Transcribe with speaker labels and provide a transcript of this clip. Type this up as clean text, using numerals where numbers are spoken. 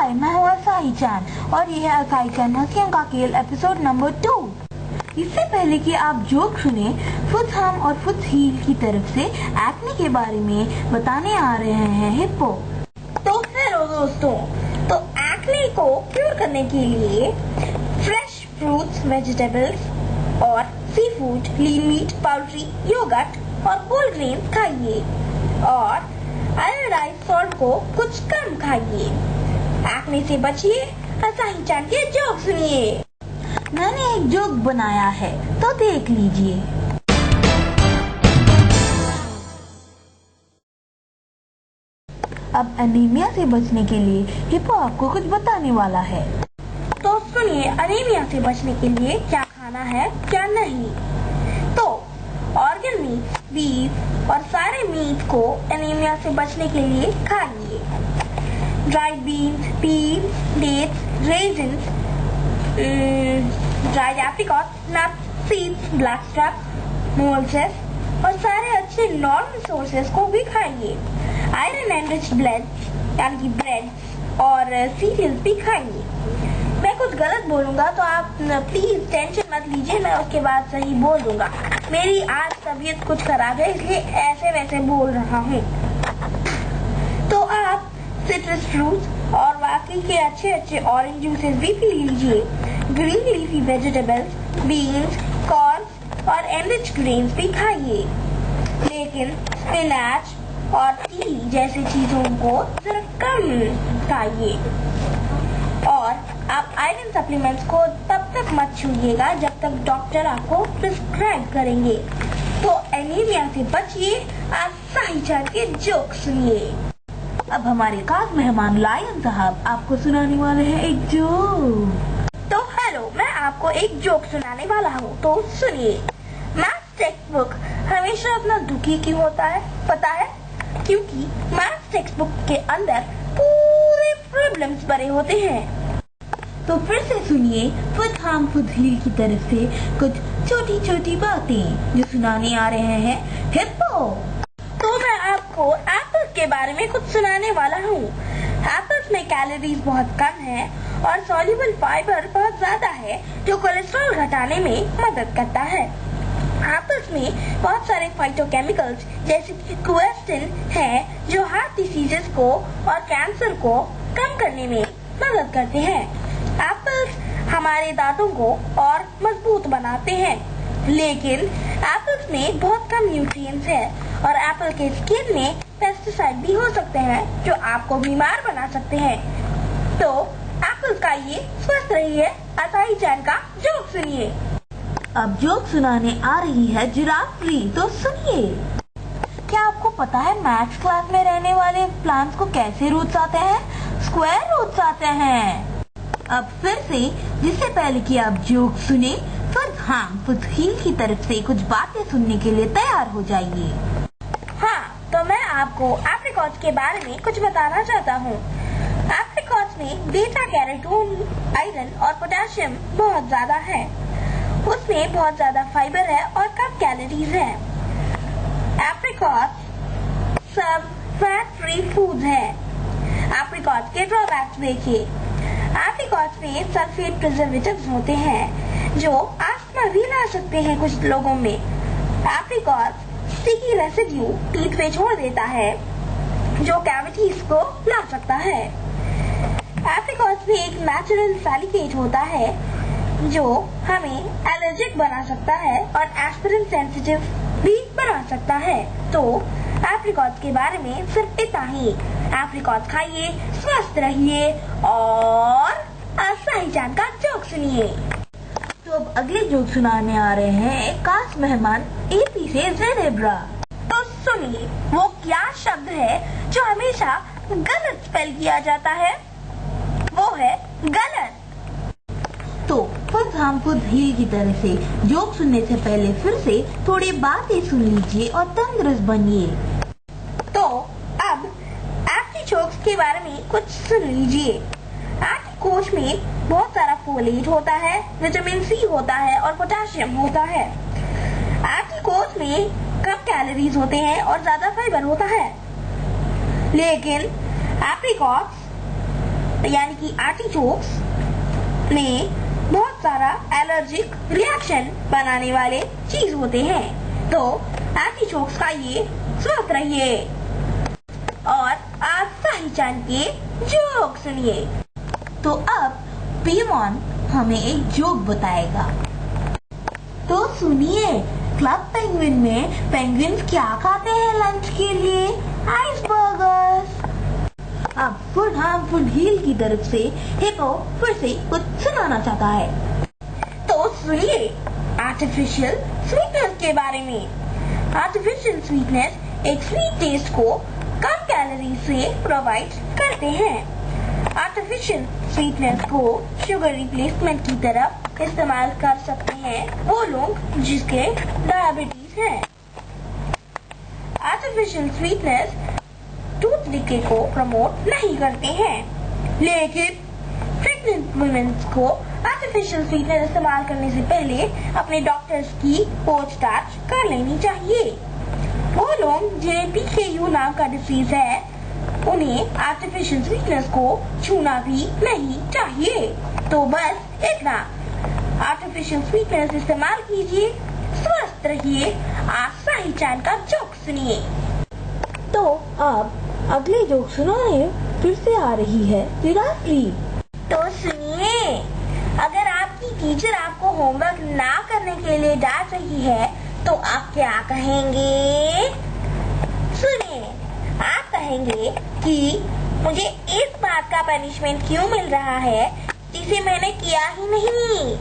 Speaker 1: हाय, मैं हूँ असाही चान और ये है असाही चान हंसियों का खेल एपिसोड नंबर 2। इससे पहले कि आप जोक सुने, फुट हाम और फुट हील की तरफ से एक्ने के बारे में बताने आ रहे हैं हिप्पो।
Speaker 2: तो हेलो दोस्तों, तो एक्ने को क्योर करने के लिए फ्रेश फ्रूट्स, वेजिटेबल्स और sea food, lean meat, पाउल्ट्री, yogurt और होल ग्रेन खाइए और आयोडाइज सॉल्ट को कुछ कम खाइए। एक्ने से बचिए, असाही चान के जोक सुनिए।
Speaker 1: मैंने एक जोक बनाया है तो देख लीजिए। अब एनीमिया से बचने के लिए हिप्पो आपको कुछ बताने वाला है।
Speaker 2: तो सुनिए, एनीमिया से बचने के लिए क्या खाना है क्या नहीं। तो ऑर्गन मीट, बीफ और सारे मीट को एनीमिया से बचने के लिए खाइए। Dried beans, peas, dates, raisins, dried apricot, nuts, seeds, blackstrap, molasses और सारे अच्छे नॉर्मल सोर्सेस को भी खाइए। आयरन एनरिच्ड ब्रेड यानी कि ब्रेड और सीरियल्स भी खाइए। मैं कुछ गलत बोलूंगा तो आप प्लीज टेंशन मत लीजिए, मैं उसके बाद सही बोल दूंगा। मेरी आज तबीयत कुछ खराब है इसलिए ऐसे वैसे बोल रहा हूँ। तो आप सिट्रस फ्रूट्स और बाकी के अच्छे ऑरेंज जूसेस भी पी लीजिए। Green leafy vegetables, beans, corn और एनरिच्ड ग्रेन्स भी खाइए। लेकिन स्पिनच और टी जैसी चीजों को जरा कम खाइए। और आप आयरन सप्लीमेंट्स को तब तक मत छूइएगा जब तक डॉक्टर आपको प्रिस्क्राइब करेंगे। तो एनीमिया से बचिए, असाही चान के जोक सुनिए।
Speaker 1: अब हमारे खास मेहमान लायन साहब आपको सुनाने वाले हैं एक जोक।
Speaker 2: तो हेलो, मैं आपको एक जोक सुनाने वाला हूँ, तो सुनिए। मैथ्स टेक्स्ट बुक हमेशा अपना दुखी क्यों होता है पता है? क्योंकि मैथ्स टेक्स्ट बुक के अंदर पूरे प्रॉब्लम्स भरे होते हैं।
Speaker 1: तो फिर से सुनिए फुट हाम फुट हील की तरफ से कुछ छोटी छोटी बातें जो सुनाने आ रहे हैं हिप्पो।
Speaker 2: तो मैं आपको एप्पल के बारे में कुछ सुनाने वाला हूँ। एप्पल्स में कैलोरीज बहुत कम है और सॉल्युबल फाइबर बहुत ज्यादा है जो कोलेस्ट्रॉल घटाने में मदद करता है। एप्पल्स में बहुत सारे फाइटोकेमिकल्स जैसे कि क्वेस्टिन है जो हार्ट डिसीजेस को और कैंसर को कम करने में मदद करते हैं। एप्पल्स हमारे दांतों को और मजबूत बनाते हैं, लेकिन एप्पल्स में बहुत कम न्यूट्रिएंट्स है और एप्पल के स्किन में पेस्टिसाइड भी हो सकते हैं जो आपको बीमार बना सकते हैं। तो एप्पल खाइए, स्वस्थ रहिए। असाही चान का जोक सुनिए।
Speaker 1: अब जोक सुनाने आ रही है जिराफ फ्री, तो सुनिए। क्या आपको पता है मैथ्स क्लास में रहने वाले प्लांट्स को कैसे रूट्स आते हैं? स्क्वायर रूट्स आते हैं। अब फिर से, जिससे पहले कि आप जोक सुने, फुट हाम फुट हील की तरफ से कुछ बातें सुनने के लिए तैयार हो जाइए।
Speaker 2: हाँ, तो मैं आपको एप्रिकॉट्स के बारे में कुछ बताना चाहता हूँ। एप्रिकॉट्स में बीटा कैरोटीन, आयरन और पोटेशियम बहुत ज्यादा है। उसमें बहुत ज्यादा फाइबर है और कम कैलोरीज है। एप्रिकॉट्स सब फैट फ्री फूड है। एप्रिकॉट्स के ड्रॉबैक्स देखिए। एप्रिकॉट्स में सल्फेट प्रिजर्वेटिव्स होते हैं जो अस्थमा भी ला सकते हैं कुछ लोगों में। एप्रिकॉट्स स्टिकी रेसिड्यू टीथ पे छोड़ देता है जो कैविटीज को ला सकता है। एप्रिकॉट्स में एक नेचुरल सैलिकेट होता है जो हमें एलर्जिक बना सकता है और एस्पिरिन सेंसिटिव भी बना सकता है। तो एप्रिकॉट्स के बारे में सिर्फ इतना ही। एप्रिकॉट्स खाइए, स्वस्थ रहिए और असाही चान का जोक सुनिए।
Speaker 1: तो अब अगले जोक सुनाने आ रहे हैं एक खास मेहमान एपी से जेरेब्रा।
Speaker 2: तो सुनिए, वो क्या शब्द है जो हमेशा गलत स्पेल किया जाता है? वो है गलत।
Speaker 1: तो फुट हाम फुट हील की तरह से जोक सुनने से पहले फिर से थोड़ी बातें सुन लीजिए और तंदुरुस्त बनिए।
Speaker 2: तो अब आर्टिचोक्स के बारे में कुछ सुन लीजिए। आर्टिचोक्स में बहुत सारा फोलेट होता है, विटामिन सी होता है और पोटेशियम होता है। आर्टिचोक्स में कम कैलोरीज होते हैं और ज्यादा फाइबर होता है। लेकिन एप्रिकॉट्स यानी कि आर्टिचोक्स में बहुत सारा एलर्जिक रिएक्शन बनाने वाले चीज होते हैं। तो आर्टिचोक्स का ये स्वाद रहिए और आप सही चांद के जोक सुनिए।
Speaker 1: तो अब पीमॉन हमें एक जोक बताएगा। तो सुनिए, क्लब पेंगुइन में पेंगुइन्स क्या खाते हैं लंच के लिए? आइसबर्गर्स। अब फुड हार्मफुल हील की तरफ से हिप्पो फिर से कुछ सुनाना चाहता है।
Speaker 2: तो सुनिए आर्टिफिशियल स्वीटनेस के बारे में। आर्टिफिशियल स्वीटनेस एक स्वीट टेस्ट को कम कैलोरी से प्रोवाइड करते हैं। आर्टिफिशियल स्वीटनेस को शुगर रिप्लेसमेंट की तरफ इस्तेमाल कर सकते हैं वो लोग जिसके डायबिटीज है। आर्टिफिशियल स्वीटनेस टूथ डिके को प्रमोट नहीं करते हैं, लेकिन प्रेग्नेंट वुमेन्स को आर्टिफिशियल स्वीटनर इस्तेमाल करने से पहले अपने डॉक्टर्स की पूछताछ कर लेनी चाहिए। वो लोग जिन्हें PKU नाम का डिसीज है उन्हें आर्टिफिशियल स्वीटनर्स को छूना भी नहीं चाहिए। तो बस इतना, आर्टिफिशियल स्वीटनर्स इस्तेमाल कीजिए, स्वस्थ रहिए। आज सही चांद का जोक सुनिए।
Speaker 1: तो अब अगले जोक सुनाने फिर से आ रही है जिराफी।
Speaker 2: तो सुनिए, अगर आपकी टीचर आपको होमवर्क ना करने के लिए डांट रही है तो आप क्या कहेंगे? सुनिए, आप कहेंगे कि मुझे इस बात का पनिशमेंट क्यों मिल रहा है जिसे मैंने किया ही नहीं।